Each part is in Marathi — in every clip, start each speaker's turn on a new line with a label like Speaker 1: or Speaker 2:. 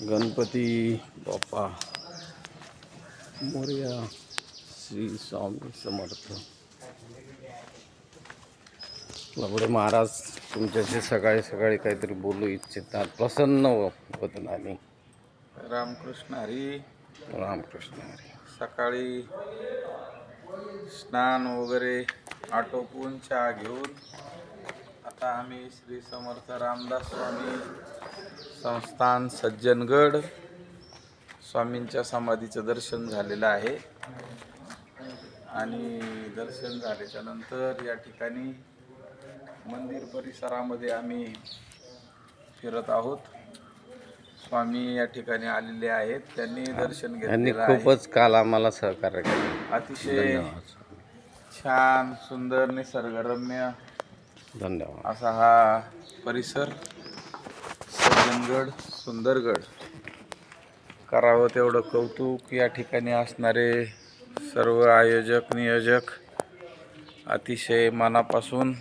Speaker 1: गणपती बाप्पा मोरया. श्री स्वामी समर्थ. लबडे महाराज तुमच्याशी सकाळी सकाळी काहीतरी बोलू इच्छितात. प्रसन्न वदनाने.
Speaker 2: रामकृष्ण हरी.
Speaker 1: रामकृष्ण हरी.
Speaker 2: सकाळी स्नान वगैरे आटोपून चहा घेऊन आता आम्ही श्री समर्थ रामदास स्वामी संस्थान सज्जनगड स्वामींच्या समाधीचं दर्शन झालेलं आहे. आणि दर्शन झाल्याच्या नंतर या ठिकाणी मंदिर परिसरामध्ये आम्ही फिरत आहोत. स्वामी या ठिकाणी आलेले आहेत. त्यांनी दर्शन घेतलेलं आहे.
Speaker 1: खूपच काल आम्हाला सहकार्य केले.
Speaker 2: अतिशय छान सुंदर निसर्गरम्य
Speaker 1: धन्यवाद.
Speaker 2: असा हा परिसर सज्जनगड सुंदरगड. करावं तेवढं कौतुक. या ठिकाणी असणारे सर्व आयोजक नियोजक अतिशय मनापासून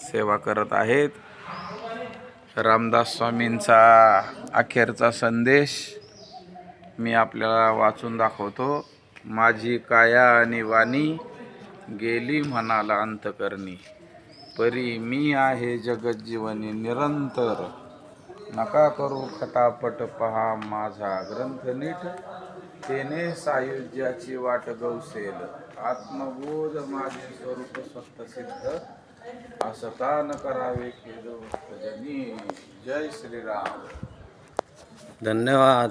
Speaker 2: सेवा करत आहेत. रामदास स्वामींचा अखेरचा संदेश मी आपल्याला वाचून दाखवतो. माझी काया आणि वाणी गेली म्हणाला अंतकरणी, परी मी आहे जगज्जीवनी निरंतर. नका करू खटापट पहा माझा ग्रंथ नीट, तेने सायुज्याची वाट गवसेल. आत्मबोध माझे स्वरूप स्वत सिद्ध, असता न करावे खेद भक्तजनी. जय श्रीराम.
Speaker 1: धन्यवाद.